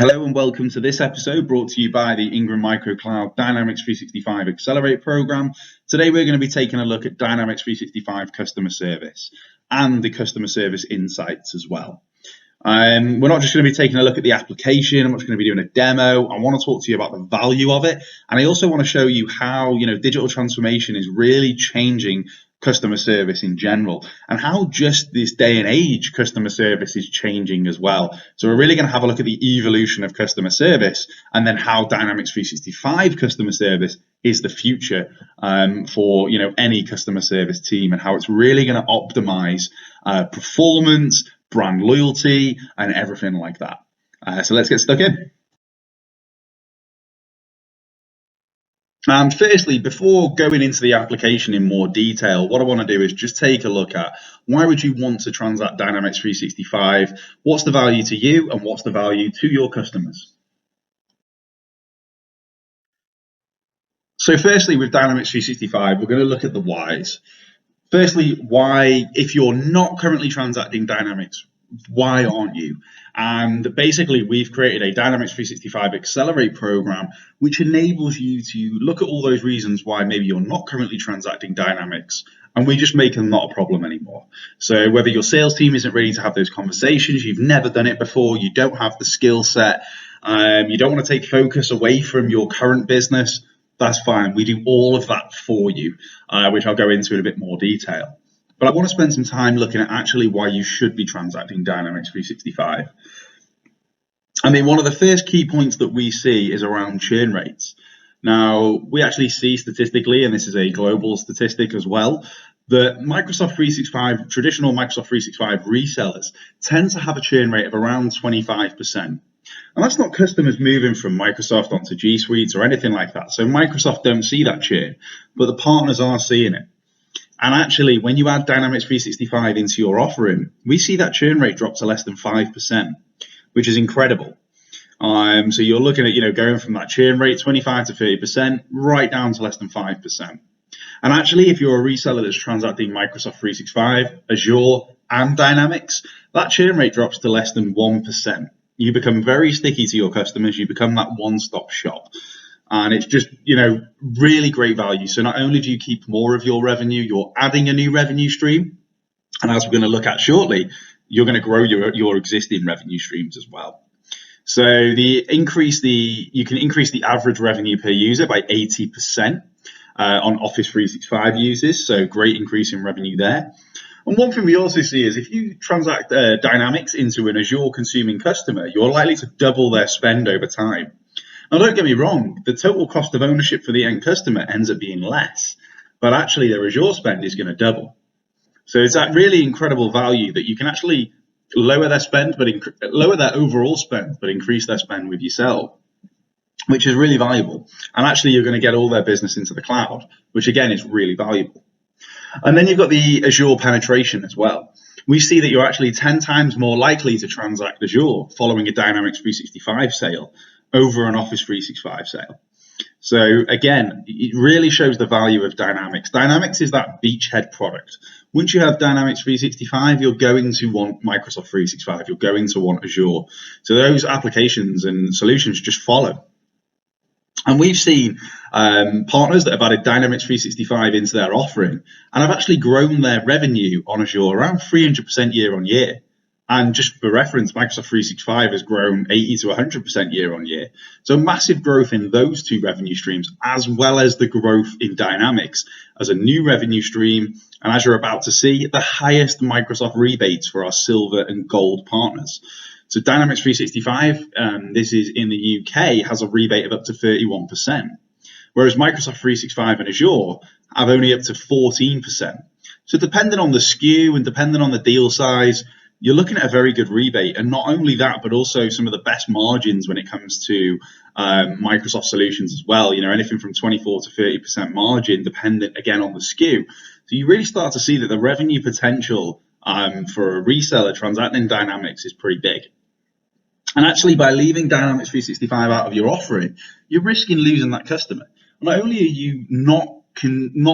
Hello and welcome to this episode brought to you by the Ingram Microcloud Dynamics 365 Accelerate program. Today we're going to be taking a look at Dynamics 365 customer service and the customer service insights as well. We're not just going to be taking a look at the application. I'm not just going to be doing a demo. I want to talk to you about the value of it. And I also want to show you how, digital transformation is really changing customer service in general and how just this day and age customer service is changing as well. So we're really going to have a look at the evolution of customer service and then how Dynamics 365 customer service is the future for any customer service team and how it's really going to optimize performance, brand loyalty, and everything like that. So let's get stuck in. Firstly, before going into the application in more detail, what I want to do is just take a look at why would you want to transact Dynamics 365? What's the value to you and what's the value to your customers? So firstly, with Dynamics 365, we're going to look at the whys. Firstly, why, if you're not currently transacting Dynamics, why aren't you? And basically, we've created a Dynamics 365 Accelerate program, which enables you to look at all those reasons why maybe you're not currently transacting Dynamics, and we just make them not a problem anymore. So whether your sales team isn't ready to have those conversations, you've never done it before, you don't have the skill set, you don't want to take focus away from your current business, that's fine. We do all of that for you, which I'll go into in a bit more detail. But I want to spend some time looking at actually why you should be transacting Dynamics 365. I mean, one of the first key points that we see is around churn rates. Now, we actually see statistically, and this is a global statistic as well, that Microsoft 365, traditional Microsoft 365 resellers tend to have a churn rate of around 25%. And that's not customers moving from Microsoft onto G Suites or anything like that. So Microsoft don't see that churn, but the partners are seeing it. And actually, when you add Dynamics 365 into your offering, we see that churn rate drop to less than 5%, which is incredible. So you're looking at, going from that churn rate, 25 to 30%, right down to less than 5%. And actually, if you're a reseller that's transacting Microsoft 365, Azure, and Dynamics, that churn rate drops to less than 1%. You become very sticky to your customers. You become that one-stop shop. And it's just, really great value. So not only do you keep more of your revenue, you're adding a new revenue stream. And as we're going to look at shortly, you're going to grow your existing revenue streams as well. So you can increase the average revenue per user by 80% on Office 365 users. So great increase in revenue there. And one thing we also see is if you transact Dynamics into an Azure consuming customer, you're likely to double their spend over time. Now, don't get me wrong, the total cost of ownership for the end customer ends up being less, but actually their Azure spend is going to double. So it's that really incredible value that you can actually lower their spend, but lower their overall spend, but increase their spend with yourself, which is really valuable. And actually, you're going to get all their business into the cloud, which again is really valuable. And then you've got the Azure penetration as well. We see that you're actually 10 times more likely to transact Azure following a Dynamics 365 sale over an Office 365 sale. So again, it really shows the value of Dynamics. Dynamics is that beachhead product. Once you have Dynamics 365, you're going to want Microsoft 365. You're going to want Azure. So those applications and solutions just follow. And we've seen partners that have added Dynamics 365 into their offering and have actually grown their revenue on Azure around 300% year on year. And just for reference, Microsoft 365 has grown 80 to 100% year on year. So massive growth in those two revenue streams, as well as the growth in Dynamics as a new revenue stream. And as you're about to see, the highest Microsoft rebates for our silver and gold partners. So Dynamics 365, this is in the UK, has a rebate of up to 31%, whereas Microsoft 365 and Azure have only up to 14%. So depending on the SKU and depending on the deal size, you're looking at a very good rebate. And not only that, but also some of the best margins when it comes to Microsoft solutions as well. Anything from 24 to 30% margin, dependent again on the SKU. So you really start to see that the revenue potential for a reseller transacting Dynamics is pretty big. And actually, by leaving Dynamics 365 out of your offering, you're risking losing that customer. Not only are you not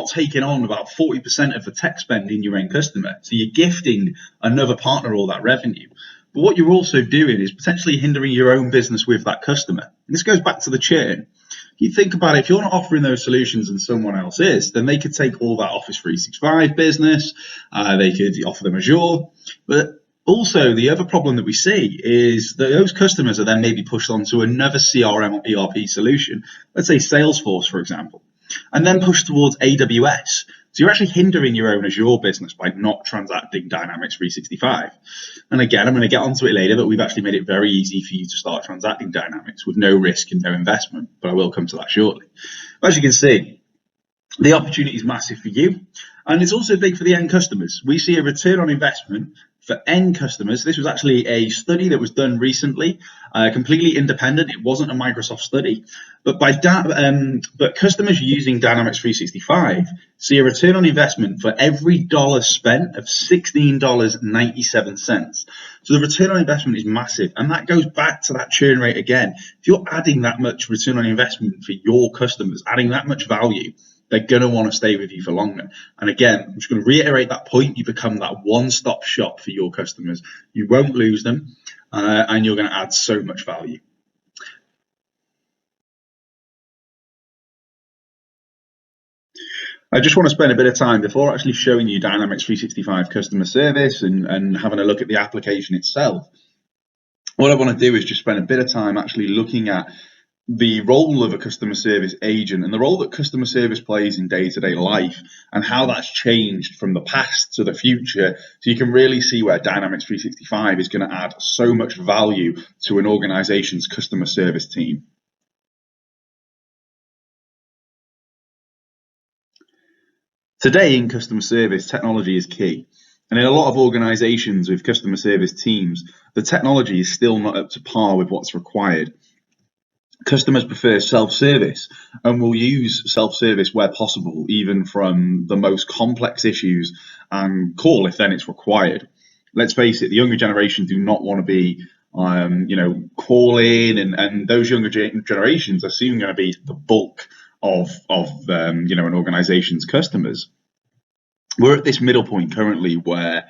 taking on about 40% of the tech spend in your end customer, so you're gifting another partner all that revenue, But what you're also doing is potentially hindering your own business with that customer. And this goes back to the churn. You think about it, if you're not offering those solutions and someone else is, then they could take all that Office 365 business, they could offer them Azure. But also, the other problem that we see is that those customers are then maybe pushed onto another CRM or ERP solution, let's say Salesforce, for example, and then pushed towards AWS. So you're actually hindering your own Azure business by not transacting Dynamics 365. And again, I'm going to get onto it later, but we've actually made it very easy for you to start transacting Dynamics with no risk and no investment, but I will come to that shortly. As you can see, the opportunity is massive for you, and it's also big for the end customers. We see a return on investment for end customers. This was actually a study that was done recently, completely independent. It wasn't a Microsoft study, but but customers using Dynamics 365 see a return on investment for every dollar spent of $16.97. So the return on investment is massive, and that goes back to that churn rate again. If you're adding that much return on investment for your customers, adding that much value, they're going to want to stay with you for longer. And again, I'm just going to reiterate that point. You become that one-stop shop for your customers. You won't lose them, and you're going to add so much value. I just want to spend a bit of time before actually showing you Dynamics 365 customer service and having a look at the application itself. What I want to do is just spend a bit of time actually looking at the role of a customer service agent and the role that customer service plays in day-to-day life and how that's changed from the past to the future, so you can really see where Dynamics 365 is going to add so much value to an organization's customer service team. Today in customer service, technology is key. And in a lot of organizations with customer service teams, the technology is still not up to par with what's required. Customers prefer self-service and will use self-service where possible, even from the most complex issues, and call if then it's required. Let's face it, the younger generation do not want to be calling, and those younger generations are soon going to be the bulk of an organization's customers. We're at this middle point currently where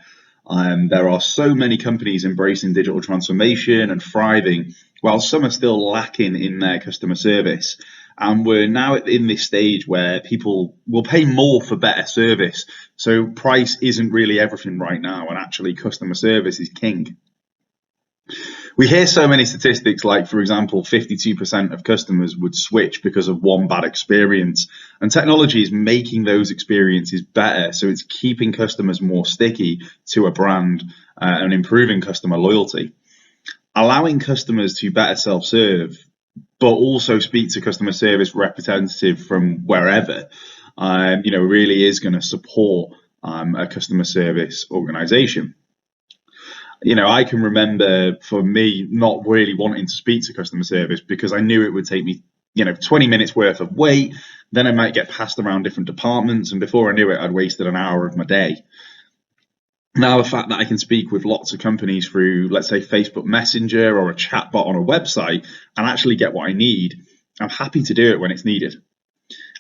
there are so many companies embracing digital transformation and thriving, while some are still lacking in their customer service. And we're now in this stage where people will pay more for better service. So price isn't really everything right now, and actually customer service is king. We hear so many statistics like, for example, 52% of customers would switch because of one bad experience. And technology is making those experiences better. So it's keeping customers more sticky to a brand and improving customer loyalty. Allowing customers to better self-serve, but also speak to customer service representative from wherever, really is going to support a customer service organization. I can remember for me not really wanting to speak to customer service because I knew it would take me, 20 minutes worth of wait. Then I might get passed around different departments, and before I knew it, I'd wasted an hour of my day. Now, the fact that I can speak with lots of companies through, let's say, Facebook Messenger or a chatbot on a website and actually get what I need, I'm happy to do it when it's needed.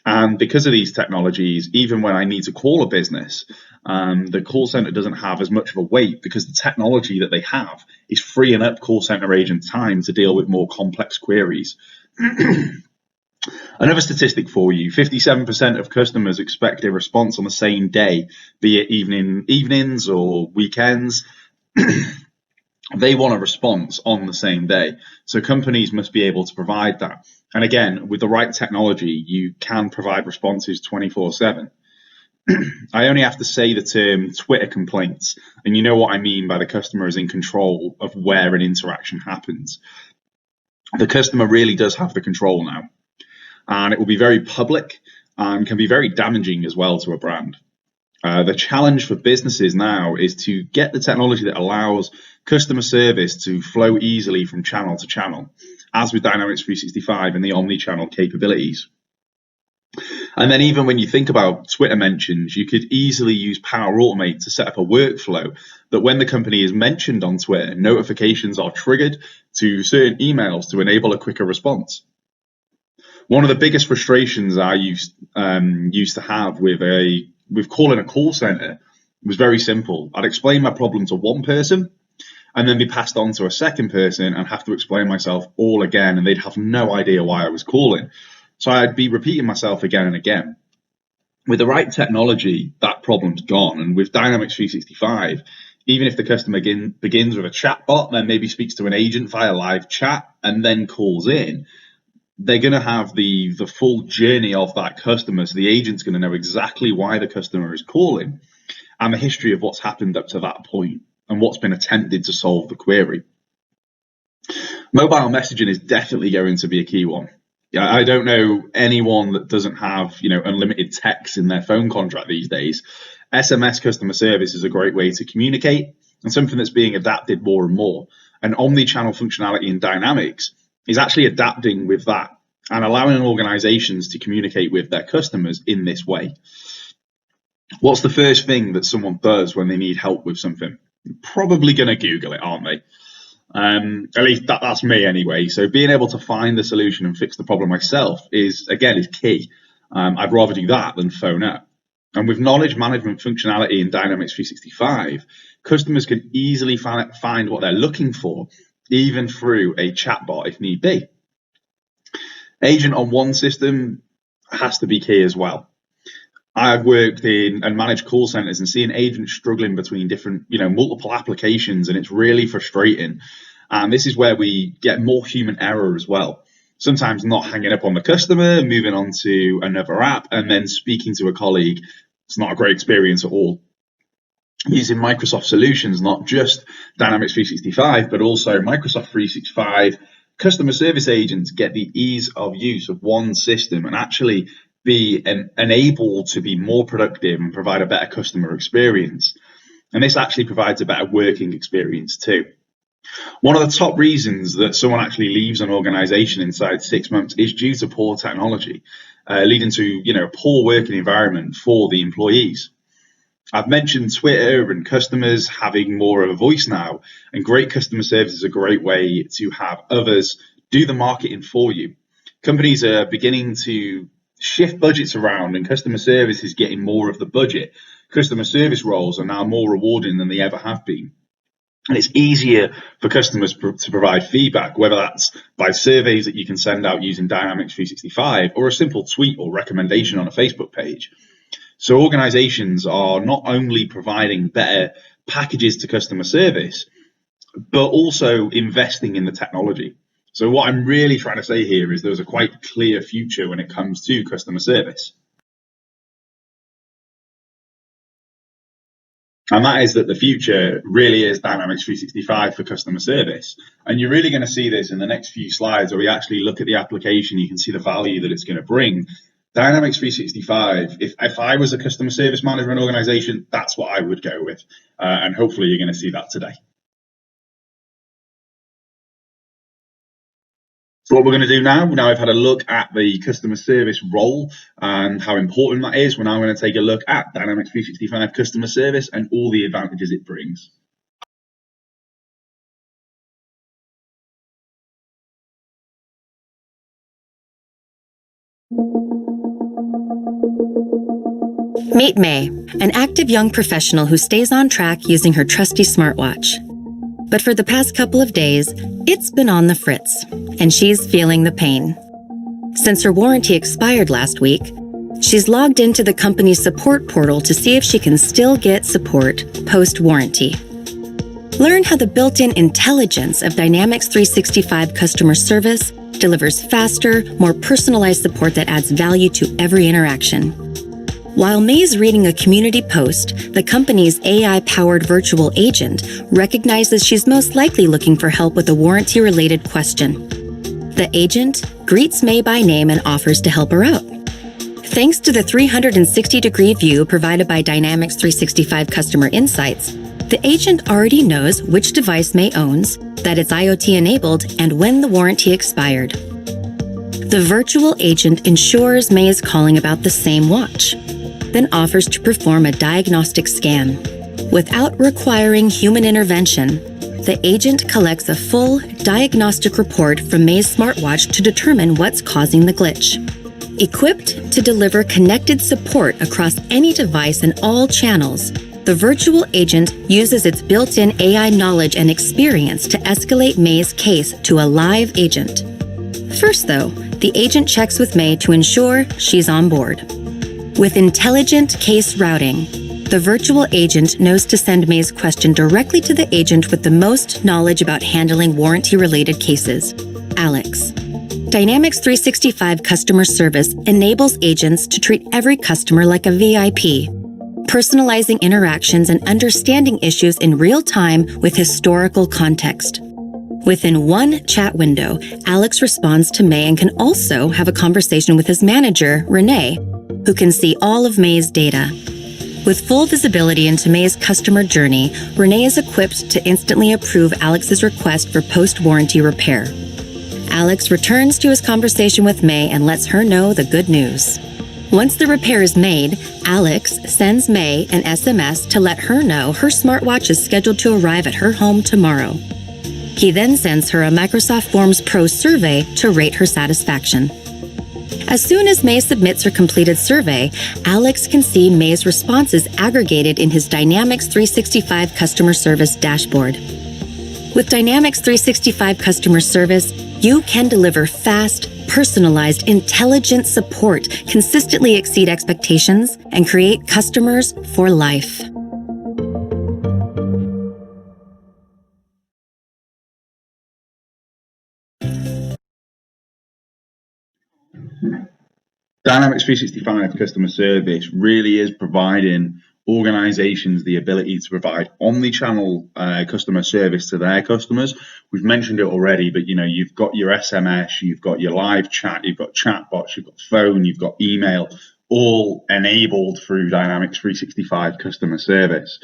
And because of these technologies, even when I need to call a business, the call center doesn't have as much of a wait because the technology that they have is freeing up call center agents' time to deal with more complex queries. Another statistic for you, 57% of customers expect a response on the same day, be it evenings or weekends. They want a response on the same day. So companies must be able to provide that. And again, with the right technology, you can provide responses 24/7. I only have to say the term Twitter complaints, and you know what I mean by the customer is in control of where an interaction happens. The customer really does have the control now, and it will be very public and can be very damaging as well to a brand. The challenge for businesses now is to get the technology that allows customer service to flow easily from channel to channel, as with Dynamics 365 and the omni-channel capabilities. And then even when you think about Twitter mentions, you could easily use Power Automate to set up a workflow that when the company is mentioned on Twitter, notifications are triggered to certain emails to enable a quicker response. One of the biggest frustrations I used to have with calling a call center was very simple. I'd explain my problem to one person, and then be passed on to a second person and have to explain myself all again, and they'd have no idea why I was calling. So I'd be repeating myself again and again. With the right technology, that problem's gone. And with Dynamics 365, even if the customer begins with a chatbot, then maybe speaks to an agent via live chat and then calls in, they're going to have the full journey of that customer. So the agent's going to know exactly why the customer is calling and the history of what's happened up to that point and what's been attempted to solve the query. Mobile messaging is definitely going to be a key one. I don't know anyone that doesn't have, unlimited text in their phone contract these days. SMS customer service is a great way to communicate and something that's being adapted more and more. And omni-channel functionality in Dynamics is actually adapting with that and allowing organizations to communicate with their customers in this way. What's the first thing that someone does when they need help with something? Probably going to Google it, aren't they? At least that's me anyway. So being able to find the solution and fix the problem myself is key. I'd rather do that than phone up. And with knowledge management functionality in Dynamics 365, customers can easily find what they're looking for, even through a chatbot if need be. Agent on one system has to be key as well. I've worked in and managed call centers and seen agents struggling between different, multiple applications, and it's really frustrating. And this is where we get more human error as well. Sometimes not hanging up on the customer, moving on to another app, and then speaking to a colleague. It's not a great experience at all. Using Microsoft solutions, not just Dynamics 365, but also Microsoft 365, customer service agents get the ease of use of one system and actually be enabled to be more productive and provide a better customer experience. And this actually provides a better working experience too. One of the top reasons that someone actually leaves an organization inside 6 months is due to poor technology, leading to a poor working environment for the employees. I've mentioned Twitter and customers having more of a voice now, and great customer service is a great way to have others do the marketing for you. Companies are beginning to shift budgets around, and customer service is getting more of the budget. Customer service roles are now more rewarding than they ever have been. And it's easier for customers to provide feedback, whether that's by surveys that you can send out using Dynamics 365 or a simple tweet or recommendation on a Facebook page. So organizations are not only providing better packages to customer service, but also investing in the technology. So what I'm really trying to say here is there's a quite clear future when it comes to customer service. And that is that the future really is Dynamics 365 for customer service. And you're really going to see this in the next few slides where we actually look at the application. You can see the value that it's going to bring. Dynamics 365, if I was a customer service management organization, that's what I would go with. And hopefully you're going to see that today. So what we're going to do now I've had a look at the customer service role and how important that is. We're now going to take a look at Dynamics 365 customer service and all the advantages it brings. Meet May, an active young professional who stays on track using her trusty smartwatch. But for the past couple of days, it's been on the fritz, and she's feeling the pain. Since her warranty expired last week, she's logged into the company's support portal to see if she can still get support post-warranty. Learn how the built-in intelligence of Dynamics 365 customer service delivers faster, more personalized support that adds value to every interaction. While May's reading a community post, the company's AI-powered virtual agent recognizes she's most likely looking for help with a warranty-related question. The agent greets May by name and offers to help her out. Thanks to the 360-degree view provided by Dynamics 365 Customer Insights, the agent already knows which device May owns, that it's IoT-enabled, and when the warranty expired. The virtual agent ensures May is calling about the same watch, then offers to perform a diagnostic scan. Without requiring human intervention, the agent collects a full diagnostic report from May's smartwatch to determine what's causing the glitch. Equipped to deliver connected support across any device and all channels, The virtual agent uses its built-in AI knowledge and experience to escalate May's case to a live agent. First, though, the agent checks with May to ensure she's on board. With intelligent case routing, the virtual agent knows to send May's question directly to the agent with the most knowledge about handling warranty-related cases, Alex. Dynamics 365 customer service enables agents to treat every customer like a VIP, personalizing interactions and understanding issues in real time with historical context. Within one chat window, Alex responds to May and can also have a conversation with his manager, Renee, who can see all of May's data. With full visibility into May's customer journey, Renee is equipped to instantly approve Alex's request for post-warranty repair. Alex returns to his conversation with May and lets her know the good news. Once the repair is made, Alex sends May an SMS to let her know her smartwatch is scheduled to arrive at her home tomorrow. He then sends her a Microsoft Forms Pro survey to rate her satisfaction. As soon as May submits her completed survey, Alex can see May's responses aggregated in his Dynamics 365 customer service dashboard. With Dynamics 365 customer service, you can deliver fast, personalized, intelligent support, consistently exceed expectations, and create customers for life. Dynamics 365 customer service really is providing organizations the ability to provide omni-channel customer service to their customers. We've mentioned it already, but you've got your SMS, you've got your live chat, you've got chatbots, you've got phone, you've got email, all enabled through Dynamics 365 customer service.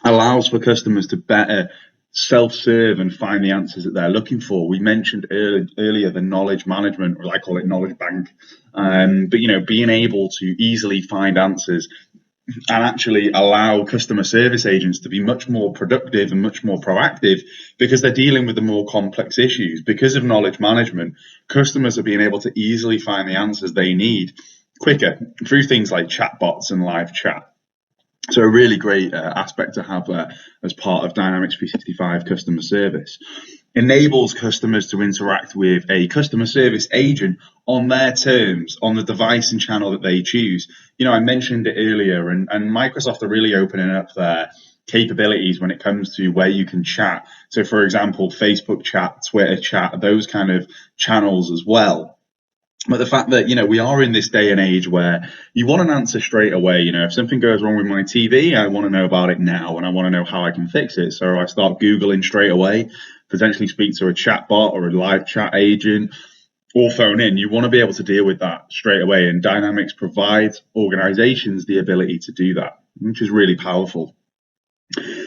Allows for customers to better self-serve and find the answers that they're looking for. We mentioned earlier the knowledge management, or I call it knowledge bank, but being able to easily find answers and actually allow customer service agents to be much more productive and much more proactive because they're dealing with the more complex issues. Because of knowledge management, customers are being able to easily find the answers they need quicker through things like chatbots and live chat. So a really great aspect to have as part of Dynamics 365 customer service. Enables customers to interact with a customer service agent on their terms, on the device and channel that they choose. I mentioned it earlier, and Microsoft are really opening up their capabilities when it comes to where you can chat. So, for example, Facebook chat, Twitter chat, those kind of channels as well. But the fact that, we are in this day and age where you want an answer straight away. If something goes wrong with my TV, I want to know about it now and I want to know how I can fix it. So I start Googling straight away, potentially speak to a chatbot or a live chat agent or phone in. You want to be able to deal with that straight away. And Dynamics provides organizations the ability to do that, which is really powerful.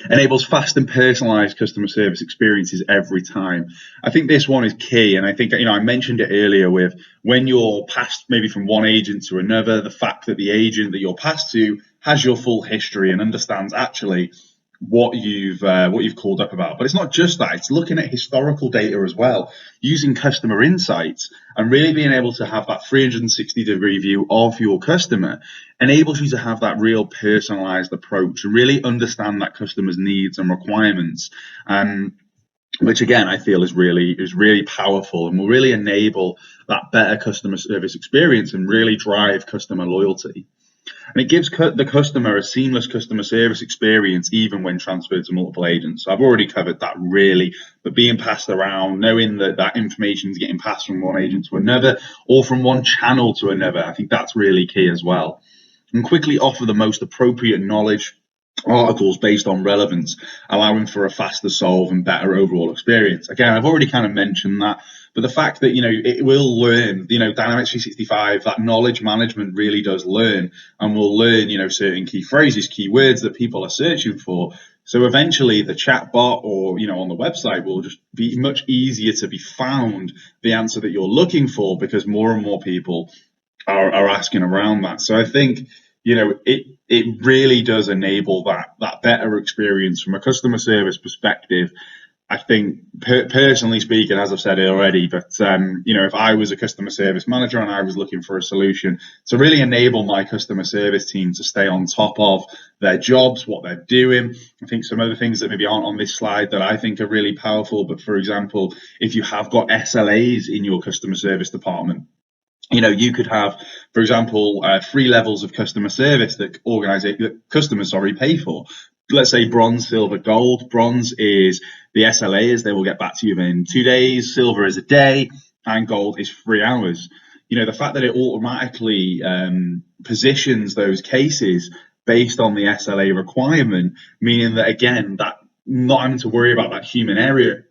Enables fast and personalized customer service experiences every time. I think this one is key. And I think, I mentioned it earlier with when you're passed maybe from one agent to another, the fact that the agent that you're passed to has your full history and understands actually what you've called up about. But it's not just that, it's looking at historical data as well, using customer insights and really being able to have that 360-degree view of your customer enables you to have that real personalized approach and really understand that customer's needs and requirements, which again I feel is really powerful and will really enable that better customer service experience and really drive customer loyalty. And it gives the customer a seamless customer service experience even when transferred to multiple agents. So I've already covered that really, but being passed around, knowing that that information is getting passed from one agent to another or from one channel to another, I think that's really key as well. And quickly offer the most appropriate knowledge articles based on relevance, allowing for a faster solve and better overall experience. Again, I've already kind of mentioned that, but the fact that, it will learn, Dynamics 365, that knowledge management really does learn and will learn, certain key phrases, key words that people are searching for. So eventually the chat bot or, on the website will just be much easier to be found, the answer that you're looking for, because more and more people are asking around that. So I think, it really does enable that better experience from a customer service perspective. I think, personally speaking, as I've said already, but if I was a customer service manager and I was looking for a solution to really enable my customer service team to stay on top of their jobs, what they're doing, I think some other things that maybe aren't on this slide that I think are really powerful. But for example, if you have got SLAs in your customer service department, you could have, for example, 3 levels of customer service that customers pay for. Let's say bronze, silver, gold. Bronze is the SLA is they will get back to you in 2 days. Silver is a day, and gold is 3 hours. The fact that it automatically positions those cases based on the SLA requirement, meaning that again, that not having to worry about that human error,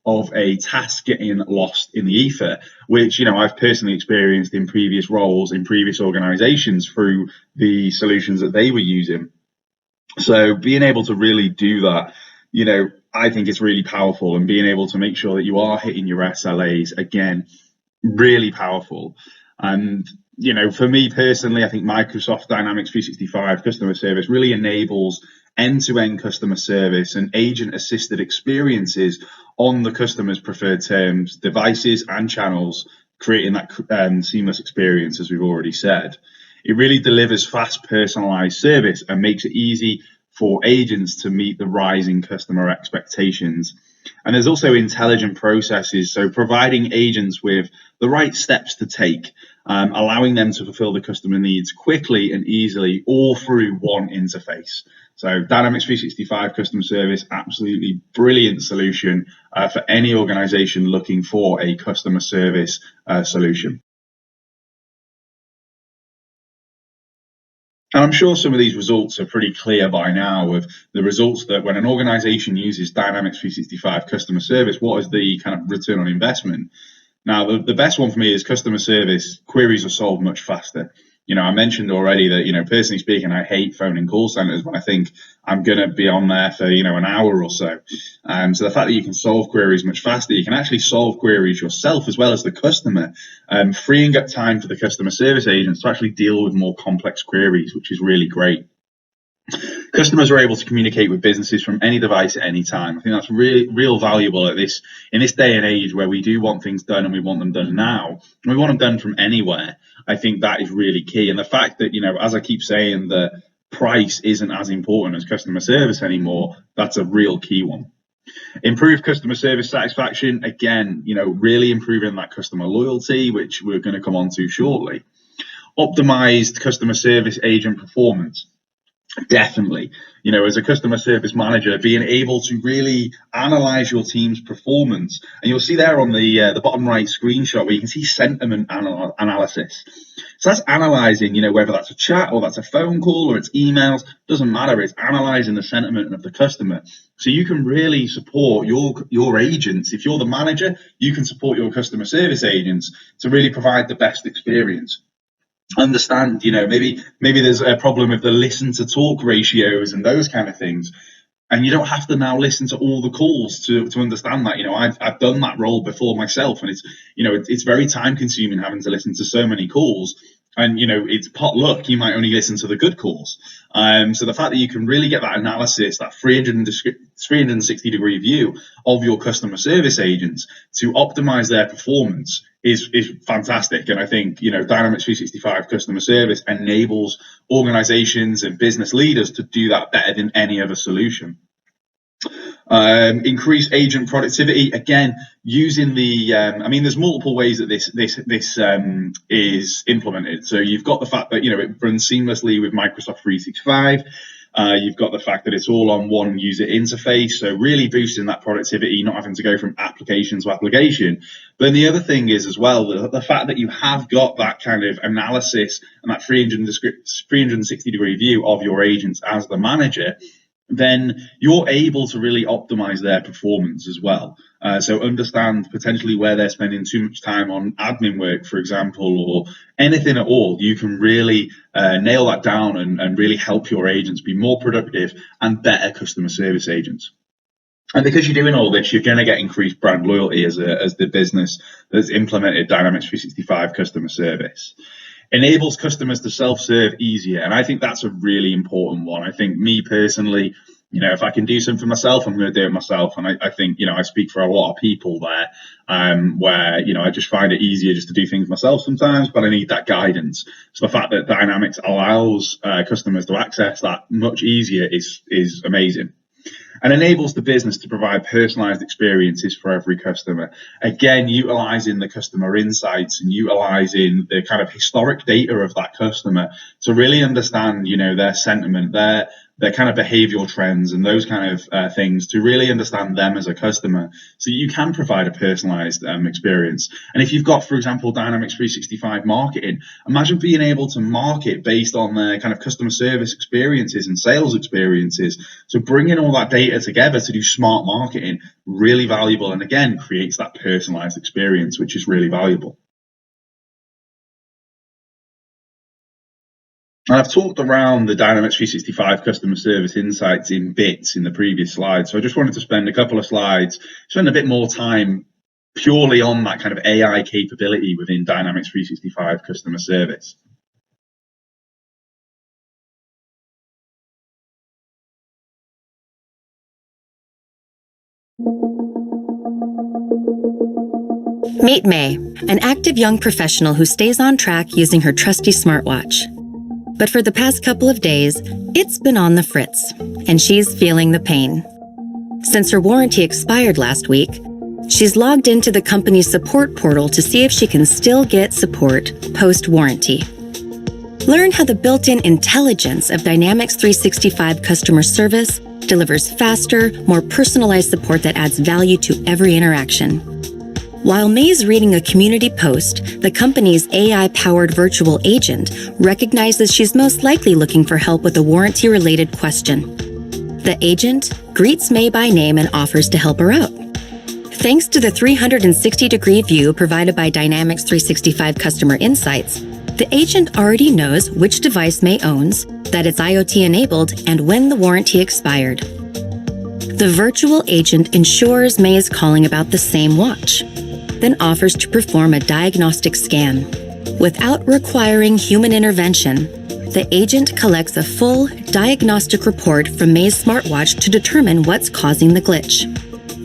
of a task getting lost in the ether, which I've personally experienced in previous roles in previous organizations through the solutions that they were using. So being able to really do that, I think it's really powerful, and being able to make sure that you are hitting your SLAs, again, really powerful. And for me personally, I think Microsoft Dynamics 365 customer service really enables end-to-end customer service and agent-assisted experiences on the customer's preferred terms, devices, and channels, creating that seamless experience, as we've already said. It really delivers fast, personalized service and makes it easy for agents to meet the rising customer expectations. And there's also intelligent processes, so providing agents with the right steps to take, allowing them to fulfill the customer needs quickly and easily, all through one interface. So Dynamics 365 customer service, absolutely brilliant solution for any organization looking for a customer service solution. And I'm sure some of these results are pretty clear by now, of the results that when an organization uses Dynamics 365 customer service, what is the kind of return on investment? Now, the best one for me is customer service queries are solved much faster. I mentioned already that, personally speaking, I hate phoning call centers when I think I'm going to be on there for, an hour or so. So the fact that you can solve queries much faster, you can actually solve queries yourself as well as the customer, freeing up time for the customer service agents to actually deal with more complex queries, which is really great. Customers are able to communicate with businesses from any device at any time. I think that's really real valuable in this day and age where we do want things done and we want them done now. And we want them done from anywhere. I think that is really key. And the fact that, as I keep saying, that price isn't as important as customer service anymore, that's a real key one. Improved customer service satisfaction, again, really improving that customer loyalty, which we're going to come on to shortly. Optimized customer service agent performance. Definitely, as a customer service manager, being able to really analyze your team's performance, and you'll see there on the bottom right screenshot where you can see sentiment analysis. So that's analyzing, whether that's a chat or that's a phone call or it's emails, doesn't matter. It's analyzing the sentiment of the customer, so you can really support your agents. If you're the manager, you can support your customer service agents to really provide the best experience. Understand, maybe there's a problem with the listen to talk ratios and those kind of things, and you don't have to now listen to all the calls to understand that. I've done that role before myself, and it's very time consuming having to listen to so many calls. And it's pot luck, you might only listen to the good calls. So the fact that you can really get that analysis, that 360 degree view of your customer service agents to optimize their performance is fantastic. And I think Dynamics 365 customer service enables organizations and business leaders to do that better than any other solution. Increase agent productivity, again, using there's multiple ways that this is implemented. So you've got the fact that it runs seamlessly with Microsoft 365. You've got the fact that it's all on one user interface, so really boosting that productivity, not having to go from application to application. But then the other thing is as well, the fact that you have got that kind of analysis and that 360 degree view of your agents as the manager, then you're able to really optimize their performance as well. So understand potentially where they're spending too much time on admin work, for example, or anything at all. You can really nail that down and really help your agents be more productive and better customer service agents. And because you're doing all this, you're going to get increased brand loyalty as the business that's implemented Dynamics 365 customer service. Enables customers to self-serve easier. And I think that's a really important one. I think me personally, If I can do something for myself, I'm going to do it myself. And I think, I speak for a lot of people there, where, I just find it easier just to do things myself sometimes, but I need that guidance. So the fact that Dynamics allows customers to access that much easier is amazing, and enables the business to provide personalized experiences for every customer. Again, utilizing the customer insights and utilizing the kind of historic data of that customer to really understand, their sentiment, their kind of behavioral trends and those kind of things, to really understand them as a customer, so you can provide a personalized experience. And if you've got, for example, Dynamics 365 marketing, imagine being able to market based on their kind of customer service experiences and sales experiences. So bringing all that data together to do smart marketing, really valuable, and again, creates that personalized experience, which is really valuable. And I've talked around the Dynamics 365 customer service insights in bits in the previous slide. So I just wanted to spend a couple of slides, spend a bit more time purely on that kind of AI capability within Dynamics 365 customer service. Meet May, an active young professional who stays on track using her trusty smartwatch. But for the past couple of days, it's been on the fritz, and she's feeling the pain. Since her warranty expired last week, she's logged into the company's support portal to see if she can still get support post-warranty. Learn how the built-in intelligence of Dynamics 365 customer service delivers faster, more personalized support that adds value to every interaction. While May's reading a community post, the company's AI-powered virtual agent recognizes she's most likely looking for help with a warranty-related question. The agent greets May by name and offers to help her out. Thanks to the 360-degree view provided by Dynamics 365 Customer Insights, the agent already knows which device May owns, that it's IoT-enabled, and when the warranty expired. The virtual agent ensures May is calling about the same watch, then offers to perform a diagnostic scan. Without requiring human intervention, the agent collects a full diagnostic report from May's smartwatch to determine what's causing the glitch.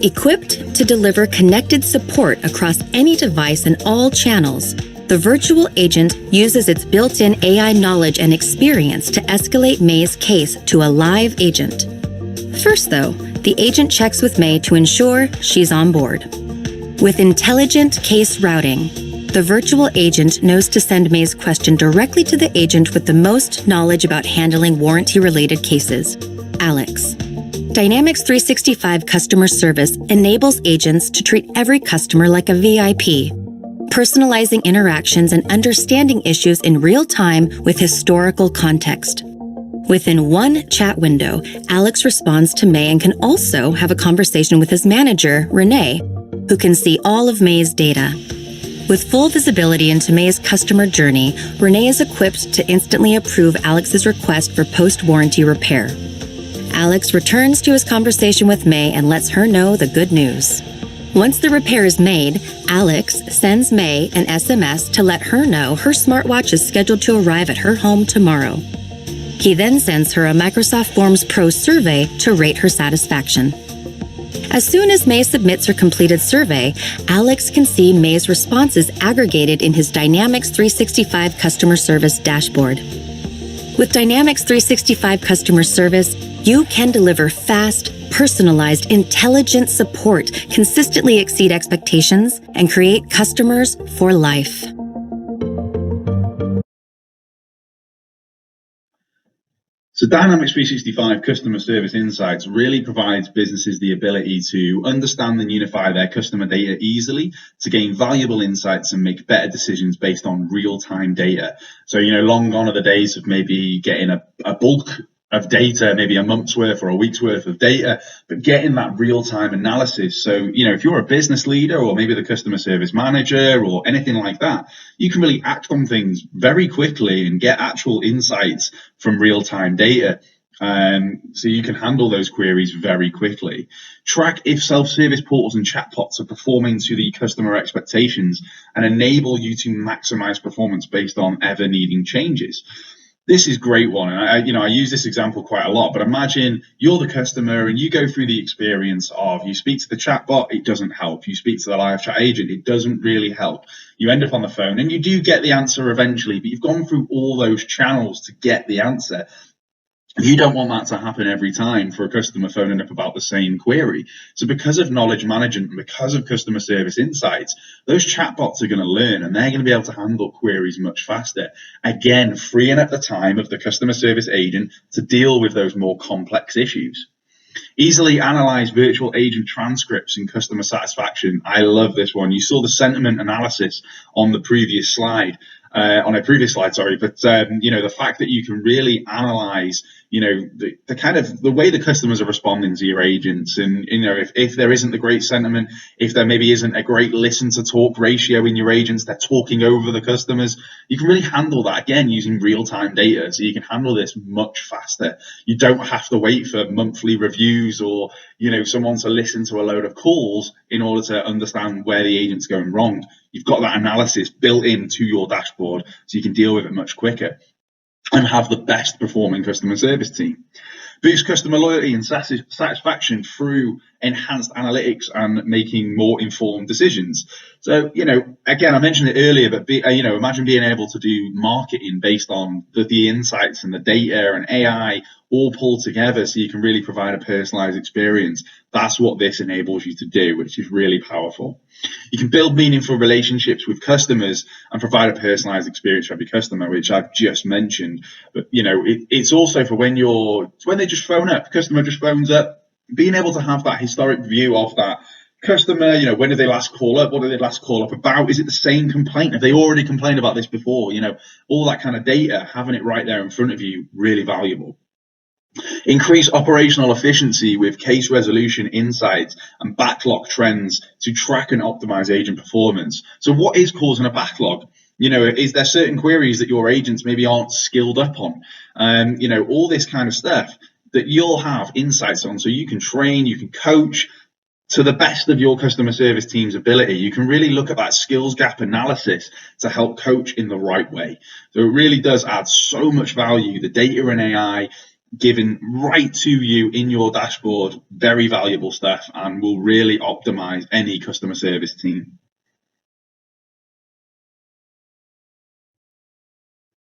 Equipped to deliver connected support across any device and all channels, the virtual agent uses its built-in AI knowledge and experience to escalate May's case to a live agent. First, though, the agent checks with May to ensure she's on board. With intelligent case routing, the virtual agent knows to send May's question directly to the agent with the most knowledge about handling warranty-related cases, Alex. Dynamics 365 customer service enables agents to treat every customer like a VIP, personalizing interactions and understanding issues in real time with historical context. Within one chat window, Alex responds to May and can also have a conversation with his manager, Renee, who can see all of May's data. With full visibility into May's customer journey, Renee is equipped to instantly approve Alex's request for post-warranty repair. Alex returns to his conversation with May and lets her know the good news. Once the repair is made, Alex sends May an SMS to let her know her smartwatch is scheduled to arrive at her home tomorrow. He then sends her a Microsoft Forms Pro survey to rate her satisfaction. As soon as May submits her completed survey, Alex can see May's responses aggregated in his Dynamics 365 customer service dashboard. With Dynamics 365 customer service, you can deliver fast, personalized, intelligent support, consistently exceed expectations, and create customers for life. So Dynamics 365 Customer Service Insights really provides businesses the ability to understand and unify their customer data easily, to gain valuable insights and make better decisions based on real-time data. So, long gone are the days of maybe getting a bulk of data, maybe a month's worth or a week's worth of data, but getting that real-time analysis. So, if you're a business leader or maybe the customer service manager or anything like that, you can really act on things very quickly and get actual insights from real-time data. So you can handle those queries very quickly. Track if self-service portals and chatbots are performing to the customer expectations and enable you to maximize performance based on ever needing changes. This is a great one, and I use this example quite a lot. But imagine you're the customer, and you go through the experience of you speak to the chatbot, it doesn't help. You speak to the live chat agent, it doesn't really help. You end up on the phone, and you do get the answer eventually, but you've gone through all those channels to get the answer. You don't want that to happen every time for a customer phoning up about the same query. So because of knowledge management and because of customer service insights, those chatbots are going to learn and they're going to be able to handle queries much faster. Again, freeing up the time of the customer service agent to deal with those more complex issues. Easily analyze virtual agent transcripts and customer satisfaction. I love this one. You saw the sentiment analysis on the previous slide. On a previous slide, sorry, but the fact that you can really analyze, the kind of the way the customers are responding to your agents, and if there isn't the great sentiment, if there maybe isn't a great listen to talk ratio in your agents, they're talking over the customers, you can really handle that again using real-time data. So you can handle this much faster. You don't have to wait for monthly reviews or someone to listen to a load of calls in order to understand where the agent's going wrong. You've got that analysis built into your dashboard so you can deal with it much quicker and have the best performing customer service team. Boost customer loyalty and satisfaction through enhanced analytics and making more informed decisions. So, again, I mentioned it earlier, but imagine being able to do marketing based on the insights and the data and AI all pulled together so you can really provide a personalized experience. That's what this enables you to do, which is really powerful. You can build meaningful relationships with customers and provide a personalized experience for every customer, which I've just mentioned. But it's also for when they just phone up, customer just phones up, being able to have that historic view of that customer. When did they last call up? What did they last call up about? Is it the same complaint? Have they already complained about this before? All that kind of data, having it right there in front of you, really valuable. Increase operational efficiency with case resolution insights and backlog trends to track and optimize agent performance. So what is causing a backlog? Is there certain queries that your agents maybe aren't skilled up on? All this kind of stuff that you'll have insights on, so you can train, you can coach to the best of your customer service team's ability. You can really look at that skills gap analysis to help coach in the right way. So it really does add so much value. The data and AI given right to you in your dashboard, very valuable stuff, and will really optimize any customer service team.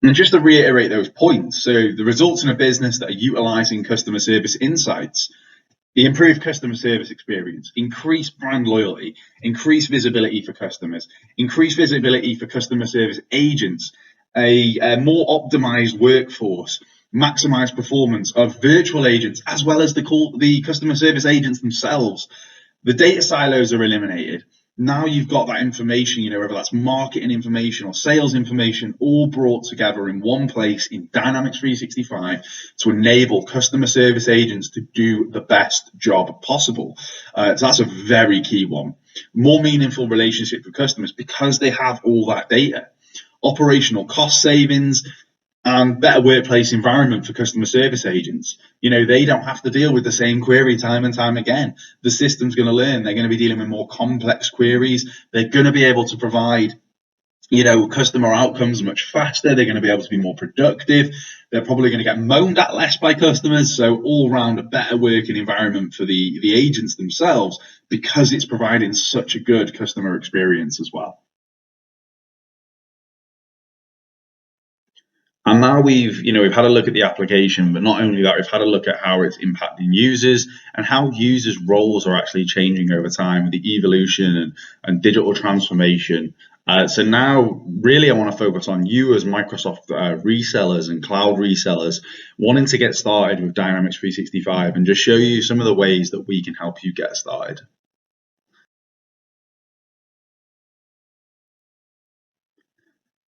And just to reiterate those points, so the results in a business that are utilizing customer service insights, the improved customer service experience, increased brand loyalty, increased visibility for customers, increased visibility for customer service agents, a more optimized workforce, maximize performance of virtual agents as well as the customer service agents themselves. The data silos are eliminated. Now you've got that information, whether that's marketing information or sales information, all brought together in one place in Dynamics 365 to enable customer service agents to do the best job possible. So that's a very key one. More meaningful relationship with customers because they have all that data. Operational cost savings, and better workplace environment for customer service agents. They don't have to deal with the same query time and time again. The system's going to learn. They're going to be dealing with more complex queries. They're going to be able to provide, customer outcomes much faster. They're going to be able to be more productive. They're probably going to get moaned at less by customers. So all around a better working environment for the agents themselves because it's providing such a good customer experience as well. And now we've had a look at the application, but not only that, we've had a look at how it's impacting users and how users' roles are actually changing over time with the evolution and digital transformation. So now, really, I want to focus on you as Microsoft resellers and cloud resellers wanting to get started with Dynamics 365 and just show you some of the ways that we can help you get started.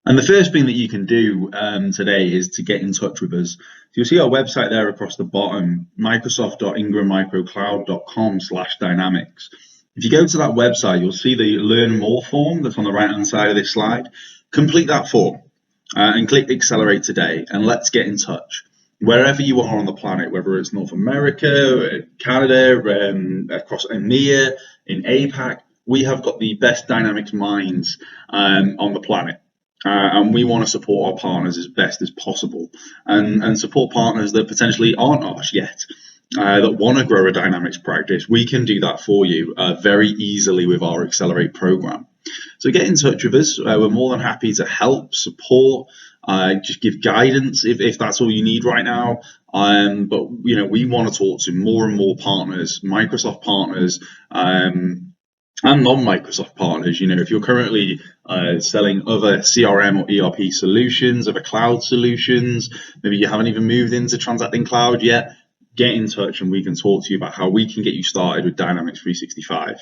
And the first thing that you can do today is to get in touch with us. So you'll see our website there across the bottom, microsoft.ingrammicrocloud.com/dynamics. If you go to that website, you'll see the Learn More form that's on the right-hand side of this slide. Complete that form and click Accelerate Today, and let's get in touch. Wherever you are on the planet, whether it's North America, Canada, across EMEA, in APAC, we have got the best Dynamics minds on the planet. And we want to support our partners as best as possible, and support partners that potentially aren't ours yet, that want to grow a dynamics practice. We can do that for you very easily with our Accelerate program. So get in touch with us. We're more than happy to help, support, just give guidance if that's all you need right now. But we want to talk to more and more partners, Microsoft partners, and non-Microsoft partners. If you're currently selling other CRM or ERP solutions, other cloud solutions, maybe you haven't even moved into Transacting Cloud yet, get in touch and we can talk to you about how we can get you started with Dynamics 365.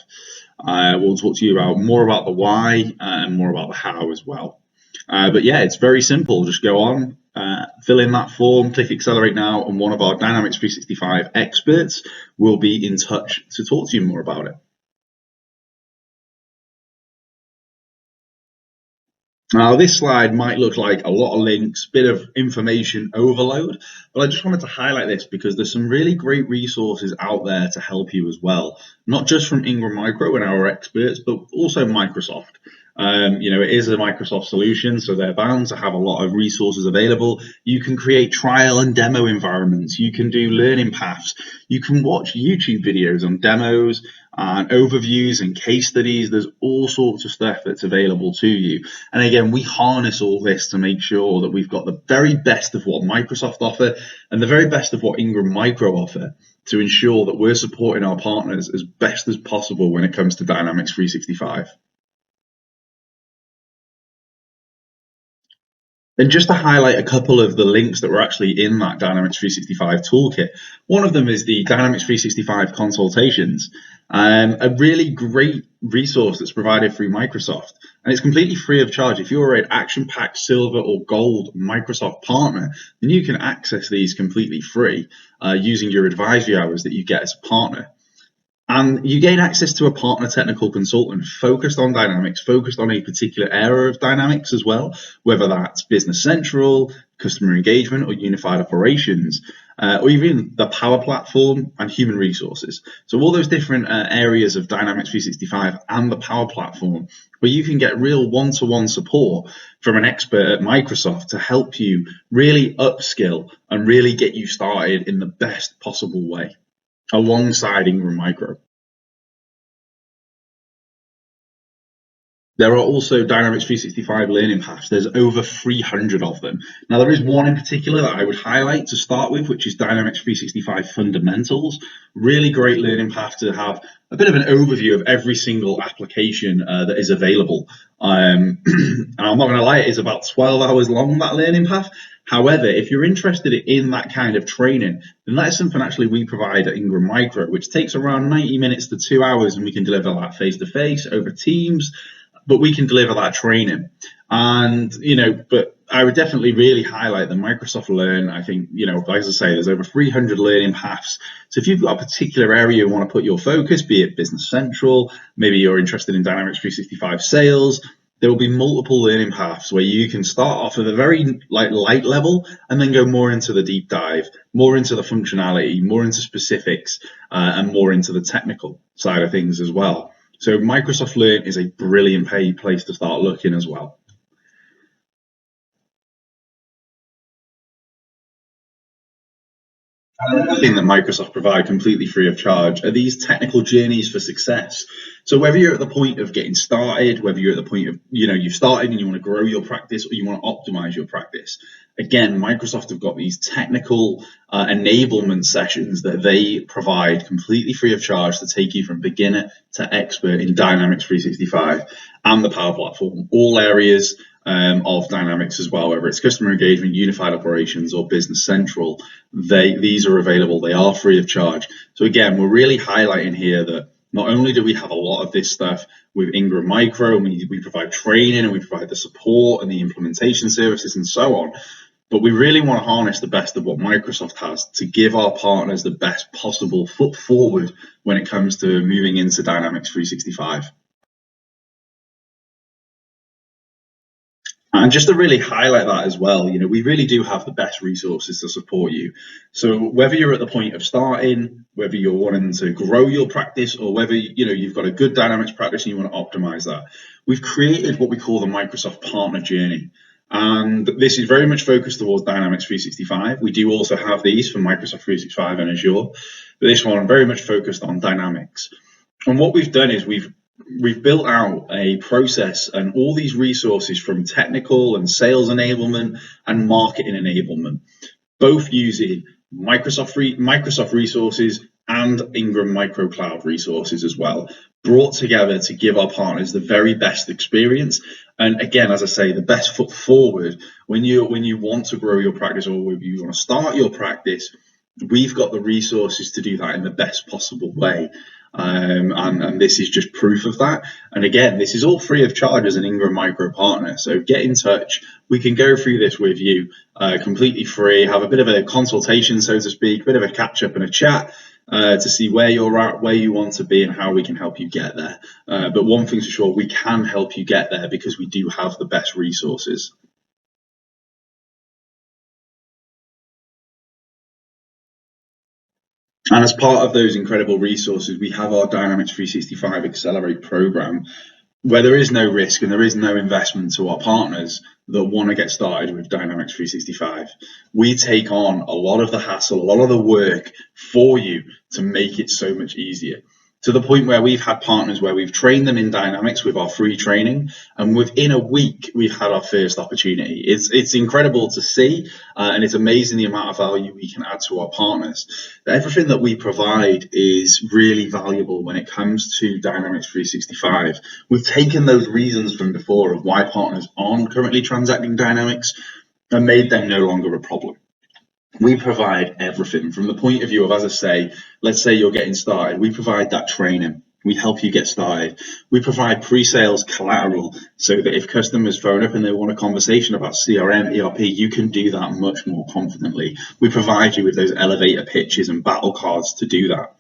We'll talk to you more about the why and more about the how as well. But yeah, it's very simple. Just go on, fill in that form, click Accelerate now, and one of our Dynamics 365 experts will be in touch to talk to you more about it. Now, this slide might look like a lot of links, bit of information overload, but I just wanted to highlight this because there's some really great resources out there to help you as well, not just from Ingram Micro and our experts, but also Microsoft. It is a Microsoft solution, so they're bound to have a lot of resources available. You can create trial and demo environments. You can do learning paths. You can watch YouTube videos on demos and overviews and case studies. There's all sorts of stuff that's available to you. And again, we harness all this to make sure that we've got the very best of what Microsoft offer and the very best of what Ingram Micro offer to ensure that we're supporting our partners as best as possible when it comes to Dynamics 365. And just to highlight a couple of the links that were actually in that Dynamics 365 toolkit, one of them is the Dynamics 365 Consultations, a really great resource that's provided through Microsoft. And it's completely free of charge. If you're an Action Pack Silver or Gold Microsoft partner, then you can access these completely free using your advisory hours that you get as a partner. And you gain access to a partner technical consultant focused on Dynamics, focused on a particular area of Dynamics as well, whether that's Business Central, customer engagement, or unified operations, or even the Power Platform and human resources. So all those different areas of Dynamics 365 and the Power Platform, where you can get real one-to-one support from an expert at Microsoft to help you really upskill and really get you started in the best possible way, alongside Ingram Micro. There are also Dynamics 365 learning paths. There's over 300 of them. Now, there is one in particular that I would highlight to start with, which is Dynamics 365 Fundamentals. Really great learning path to have a bit of an overview of every single application that is available. And I'm not going to lie, it is about 12 hours long, that learning path. However, if you're interested in that kind of training, then that is something actually we provide at Ingram Micro, which takes around 90 minutes to 2 hours, and we can deliver that face-to-face over Teams, but we can deliver that training. And, but I would definitely really highlight the Microsoft Learn. I think, like I say, there's over 300 learning paths. So if you've got a particular area you want to put your focus, be it Business Central, maybe you're interested in Dynamics 365 sales, there will be multiple learning paths where you can start off at a very light level and then go more into the deep dive, more into the functionality, more into specifics, and more into the technical side of things as well. So Microsoft Learn is a brilliant place to start looking as well. Another thing that Microsoft provide completely free of charge are these technical journeys for success. So whether you're at the point of getting started, whether you're at the point of, you've started and you want to grow your practice or you want to optimize your practice, again, Microsoft have got these technical enablement sessions that they provide completely free of charge to take you from beginner to expert in Dynamics 365 and the Power Platform, all areas of Dynamics as well, whether it's customer engagement, unified operations, or Business Central. These are available. They are free of charge. So again, we're really highlighting here that not only do we have a lot of this stuff with Ingram Micro, and we provide training and we provide the support and the implementation services and so on, but we really want to harness the best of what Microsoft has to give our partners the best possible foot forward when it comes to moving into Dynamics 365. And just to really highlight that as well, we really do have the best resources to support you. So whether you're at the point of starting, whether you're wanting to grow your practice, or whether you've got a good Dynamics practice and you want to optimize that, we've created what we call the Microsoft Partner Journey. And this is very much focused towards Dynamics 365. We do also have these for Microsoft 365 and Azure, but this one very much focused on Dynamics. And what we've done is we've built out a process and all these resources from technical and sales enablement and marketing enablement, both using Microsoft resources and Ingram Microcloud resources as well, brought together to give our partners the very best experience. And again, as I say, the best foot forward when you want to grow your practice, or when you want to start your practice. We've got the resources to do that in the best possible way. And this is just proof of that. And again, this is all free of charge as an Ingram Micro partner. So get in touch. We can go through this with you completely free, have a bit of a consultation, so to speak, a bit of a catch up and a chat to see where you're at, where you want to be, and how we can help you get there. But one thing's for sure, we can help you get there because we do have the best resources. And as part of those incredible resources, we have our Dynamics 365 Accelerate program, where there is no risk and there is no investment to our partners that want to get started with Dynamics 365. We take on a lot of the hassle, a lot of the work for you to make it so much easier. To the point where we've had partners where we've trained them in Dynamics with our free training, and within a week we've had our first opportunity. It's incredible to see, and it's amazing the amount of value we can add to our partners. Everything that we provide is really valuable when it comes to Dynamics 365. We've taken those reasons from before of why partners aren't currently transacting Dynamics and made them no longer a problem. We provide everything from the point of view of, as I say, let's say you're getting started. We provide that training. We help you get started. We provide pre-sales collateral so that if customers phone up and they want a conversation about CRM, ERP, you can do that much more confidently. We provide you with those elevator pitches and battle cards to do that.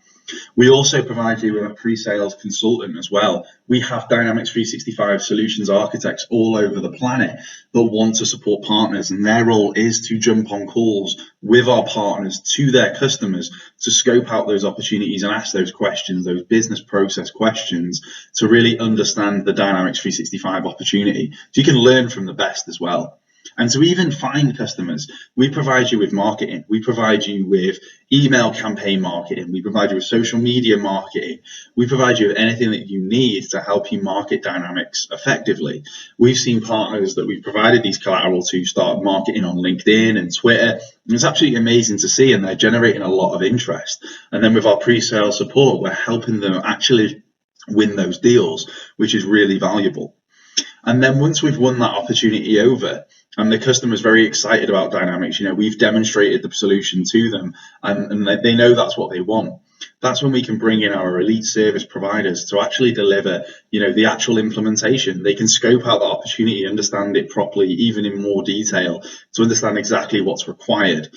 We also provide you with a pre-sales consultant as well. We have Dynamics 365 solutions architects all over the planet that want to support partners, and their role is to jump on calls with our partners to their customers to scope out those opportunities and ask those questions, those business process questions, to really understand the Dynamics 365 opportunity. So you can learn from the best as well. And to even find customers, we provide you with marketing. We provide you with email campaign marketing. We provide you with social media marketing. We provide you with anything that you need to help you market Dynamics effectively. We've seen partners that we've provided these collateral to start marketing on LinkedIn and Twitter. And it's absolutely amazing to see, and they're generating a lot of interest. And then with our pre-sale support, we're helping them actually win those deals, which is really valuable. And then once we've won that opportunity over, and the customer's very excited about Dynamics, we've demonstrated the solution to them, and they know that's what they want. That's when we can bring in our elite service providers to actually deliver, the actual implementation. They can scope out the opportunity, understand it properly, even in more detail, to understand exactly what's required.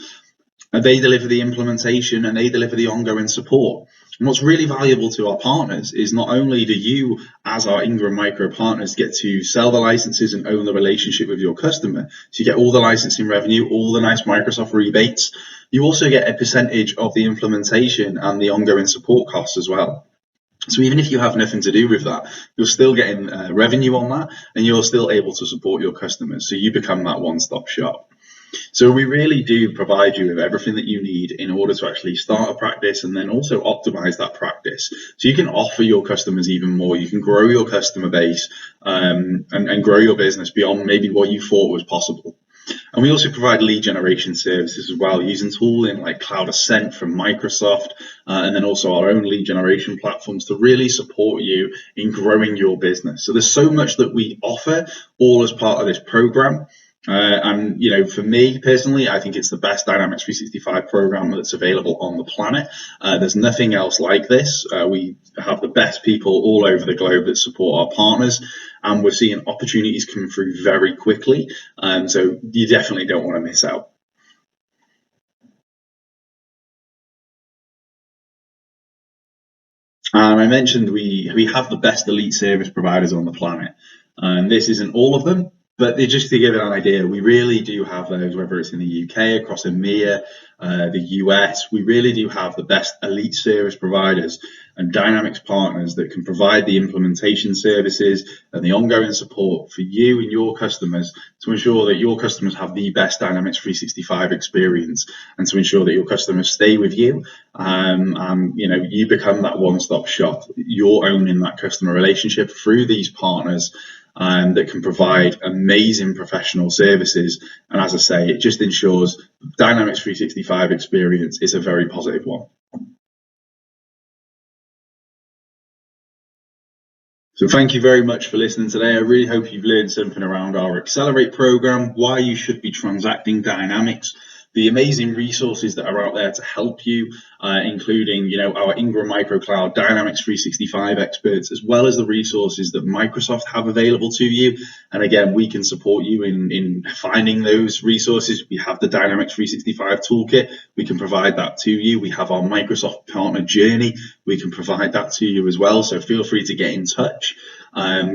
And they deliver the implementation and they deliver the ongoing support. And what's really valuable to our partners is not only do you, as our Ingram Micro partners, get to sell the licenses and own the relationship with your customer, so you get all the licensing revenue, all the nice Microsoft rebates, you also get a percentage of the implementation and the ongoing support costs as well. So even if you have nothing to do with that, you're still getting revenue on that, and you're still able to support your customers. So you become that one-stop shop. So we really do provide you with everything that you need in order to actually start a practice and then also optimize that practice. So you can offer your customers even more. You can grow your customer base and grow your business beyond maybe what you thought was possible. And we also provide lead generation services as well, using tooling like Cloud Ascent from Microsoft, and then also our own lead generation platforms to really support you in growing your business. So there's so much that we offer all as part of this program. And for me personally, I think it's the best Dynamics 365 program that's available on the planet. There's nothing else like this. We have the best people all over the globe that support our partners, and we're seeing opportunities come through very quickly. So you definitely don't want to miss out. And I mentioned we have the best elite service providers on the planet. And this isn't all of them, But just to give it an idea, we really do have those, whether it's in the UK, across EMEA, the US, we really do have the best elite service providers and Dynamics partners that can provide the implementation services and the ongoing support for you and your customers to ensure that your customers have the best Dynamics 365 experience, and to ensure that your customers stay with you, and you become that one-stop shop. You're owning that customer relationship through these partners that can provide amazing professional services. And as I say, it just ensures Dynamics 365 experience is a very positive one. So thank you very much for listening today. I really hope you've learned something around our Accelerate program, why you should be transacting Dynamics, the amazing resources that are out there to help you, including our Ingram Microcloud Dynamics 365 experts, as well as the resources that Microsoft have available to you. And again, we can support you in finding those resources. We have the Dynamics 365 toolkit. We can provide that to you. We have our Microsoft partner journey. We can provide that to you as well. So feel free to get in touch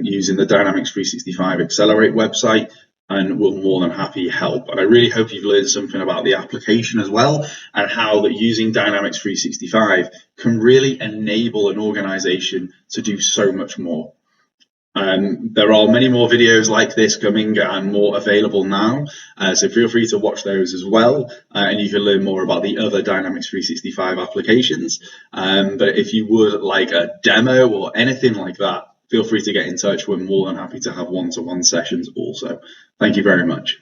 using the Dynamics 365 Accelerate website, and we're more than happy to help. And I really hope you've learned something about the application as well, and how that using Dynamics 365 can really enable an organization to do so much more. There are many more videos like this coming and more available now, so feel free to watch those as well, and you can learn more about the other Dynamics 365 applications. But if you would like a demo or anything like that, feel free to get in touch. We're more than happy to have one-to-one sessions also. Thank you very much.